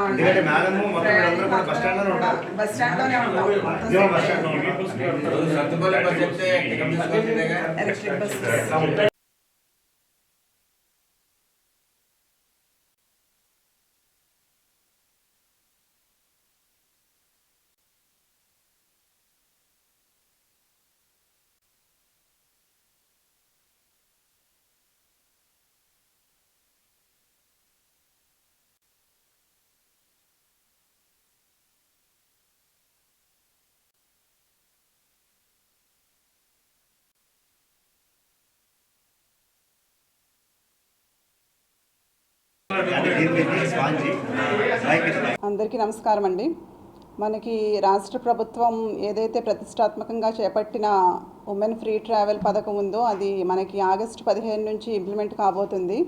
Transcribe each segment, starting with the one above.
ఎందుకంటే మేడం మొత్తం అందరూ కూడా బస్ స్టాండ్ లోనే ఉంటారు. బస్ స్టాండ్ లోనే ఉంటాం. బస్ స్టాండ్ లో సత్తుపల్లి బస్ చెప్తే ఎలక్ట్రిక్ బస్ అందరికీ నమస్కారం అండి. మనకి రాష్ట్ర ప్రభుత్వం ఏదైతే ప్రతిష్టాత్మకంగా చేపట్టిన ఉమెన్ ఫ్రీ ట్రావెల్ పథకం ఉందో అది మనకి ఆగస్టు 15 నుంచి ఇంప్లిమెంట్ కాబోతుంది.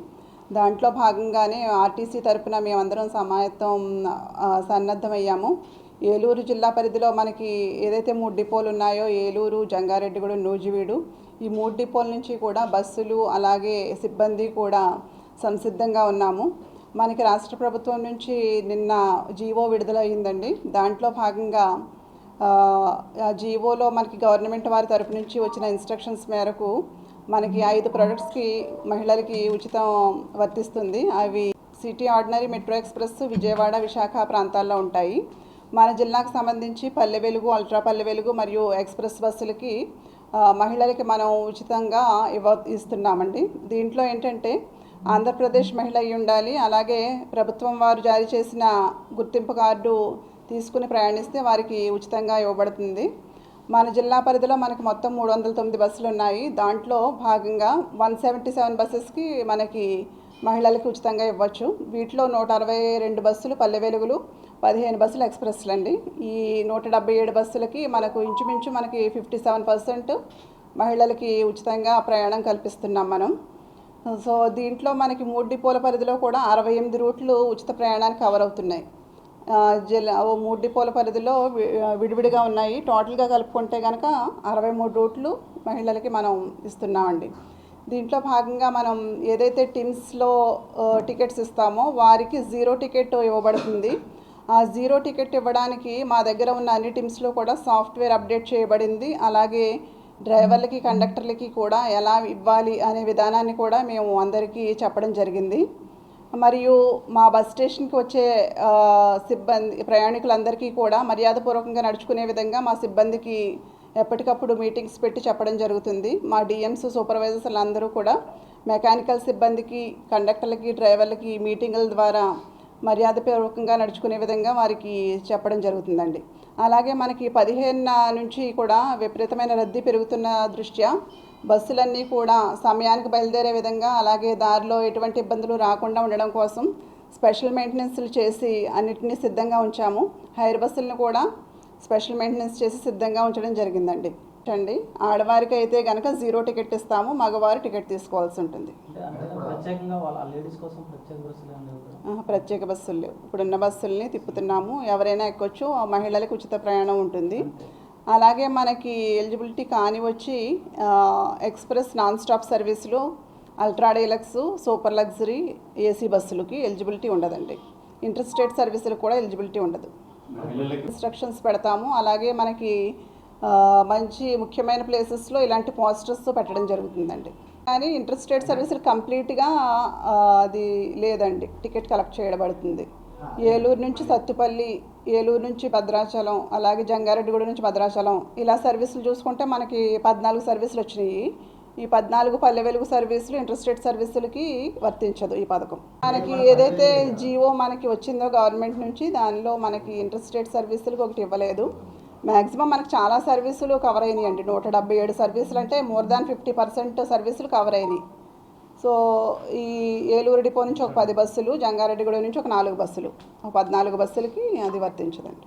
దాంట్లో భాగంగానే ఆర్టీసీ తరపున మేమందరం సన్నద్ధమయ్యాము. ఏలూరు జిల్లా పరిధిలో మనకి ఏదైతే 3 డిపోలు ఉన్నాయో ఏలూరు, జంగారెడ్డిగూడెం, నూజివీడు, ఈ 3 డిపోల నుంచి కూడా బస్సులు అలాగే సిబ్బంది కూడా సంసిద్ధంగా ఉన్నాము. మనకి రాష్ట్ర ప్రభుత్వం నుంచి నిన్న జీవో విడుదలయ్యిందండి. దాంట్లో భాగంగా జీవోలో మనకి గవర్నమెంట్ వారి తరపు నుంచి వచ్చిన ఇన్స్ట్రక్షన్స్ మేరకు మనకి 5 ప్రొడక్ట్స్కి మహిళలకి ఉచితం వర్తిస్తుంది. అవి city ordinary, metro express, Vijayawada, Visakha ప్రాంతాల్లో ఉంటాయి. మన జిల్లాకు సంబంధించి పల్లె వెలుగు, అల్ట్రా పల్లె వెలుగు మరియు ఎక్స్ప్రెస్ బస్సులకి మహిళలకి మనం ఉచితంగా ఇస్తున్నామండి. దీంట్లో ఏంటంటే ఆంధ్రప్రదేశ్ మహిళ అయి ఉండాలి, అలాగే ప్రభుత్వం వారు జారీ చేసిన గుర్తింపు కార్డు తీసుకుని ప్రయాణిస్తే వారికి ఉచితంగా ఇవ్వబడుతుంది. మన జిల్లా పరిధిలో మనకి మొత్తం 309 బస్సులు ఉన్నాయి. దాంట్లో భాగంగా 177 బస్సెస్కి మనకి మహిళలకి ఉచితంగా ఇవ్వచ్చు. వీటిలో 162 బస్సులు పల్లె వెలుగులు, 15 బస్సులు ఎక్స్ప్రెస్లు అండి. ఈ 177 బస్సులకి మనకు ఇంచుమించు మనకి 57% మహిళలకి ఉచితంగా ప్రయాణం కల్పిస్తున్నాం మనం. సో దీంట్లో మనకి 3 డిపోల పరిధిలో కూడా 68 రూట్లు ఉచిత ప్రయాణానికి కవర్ అవుతున్నాయి. 3 డిపోల పరిధిలో విడివిడిగా ఉన్నాయి. టోటల్గా కలుపుకుంటే కనుక 63 రూట్లు మహిళలకి మనం ఇస్తున్నామండి. దీంట్లో భాగంగా మనం ఏదైతే టిమ్స్లో టికెట్స్ ఇస్తామో వారికి 0 టికెట్ ఇవ్వబడుతుంది. ఆ 0 టికెట్ ఇవ్వడానికి మా దగ్గర ఉన్న అన్ని టిమ్స్లో కూడా సాఫ్ట్వేర్ అప్డేట్ చేయబడింది. అలాగే డ్రైవర్లకి, కండక్టర్లకి కూడా ఎలా ఇవ్వాలి అనే విధానాన్ని కూడా మేము అందరికీ చెప్పడం జరిగింది. మరియు మా బస్ స్టేషన్కి వచ్చే ప్రయాణికులందరికీ కూడా మర్యాదపూర్వకంగా నడుచుకునే విధంగా మా సిబ్బందికి ఎప్పటికప్పుడు మీటింగ్స్ పెట్టి చెప్పడం జరుగుతుంది. మా డిఎంస్, సూపర్వైజర్స్ అందరూ కూడా మెకానికల్ సిబ్బందికి, కండక్టర్లకి, డ్రైవర్లకి మీటింగుల ద్వారా మర్యాదపూర్వకంగా నడుచుకునే విధంగా వారికి చెప్పడం జరుగుతుందండి. అలాగే మనకి 15 నుంచి కూడా విపరీతమైన రద్దీ పెరుగుతున్న దృష్ట్యా బస్సులన్నీ కూడా సమయానికి బయలుదేరే విధంగా, అలాగే దారిలో ఎటువంటి ఇబ్బందులు రాకుండా ఉండడం కోసం స్పెషల్ మెయింటెనెన్స్లు చేసి అన్నిటినీ సిద్ధంగా ఉంచాము. హైర్ బస్సులను కూడా స్పెషల్ మెయింటెనెన్స్ చేసి సిద్ధంగా ఉంచడం జరిగిందండి. ఆడవారికి అయితే కనుక 0 టికెట్ ఇస్తాము, మగవారు టికెట్ తీసుకోవాల్సి ఉంటుంది. ప్రత్యేక బస్సులు లేవు. ఇప్పుడున్న బస్సుల్ని తిప్పుతున్నాము, ఎవరైనా ఎక్కొచ్చు. మహిళలకు ఉచిత ప్రయాణం ఉంటుంది. అలాగే మనకి ఎలిజిబిలిటీ కాని వచ్చి ఎక్స్ప్రెస్, నాన్ స్టాప్ సర్వీసులు, ultra deluxe, super luxury, AC బస్సులకి ఎలిజిబిలిటీ ఉండదండి. ఇంటర్ స్టేట్ సర్వీసులకు కూడా ఎలిజిబిలిటీ ఉండదు. ఇన్స్ట్రక్షన్స్ పెడతాము. అలాగే మనకి మంచి ముఖ్యమైన ప్లేసెస్లో ఇలాంటి పోస్టర్స్ పెట్టడం జరుగుతుందండి. కానీ ఇంటర్ స్టేట్ సర్వీసులు కంప్లీట్గా అది లేదండి, టికెట్ కలెక్ట్ చేయబడుతుంది. ఏలూరు నుంచి సత్తుపల్లి, ఏలూరు నుంచి భద్రాచలం, అలాగే జంగారెడ్డిగూడెం నుంచి భద్రాచలం, ఇలా సర్వీసులు చూసుకుంటే మనకి 14 సర్వీసులు వచ్చినాయి. ఈ 14 పల్లె వెలుగు సర్వీసులు ఇంటర్ స్టేట్ సర్వీసులకి వర్తించదు ఈ పథకం. మనకి ఏదైతే జీవో మనకి వచ్చిందో గవర్నమెంట్ నుంచి, దానిలో మనకి ఇంటర్ స్టేట్ సర్వీసులకు ఒకటి ఇవ్వలేదు. మ్యాక్సిమం మనకు చాలా సర్వీసులు కవర్ అయినాయి అండి. 177 సర్వీసులు అంటే మోర్ దాన్ 50% సర్వీసులు కవర్ అయినాయి. సో ఈ ఏలూరు డిపో నుంచి ఒక 10 బస్సులు, జంగారెడ్డిగూడెం నుంచి ఒక 4 బస్సులు, 14 బస్సులకి అది వర్తించదండి.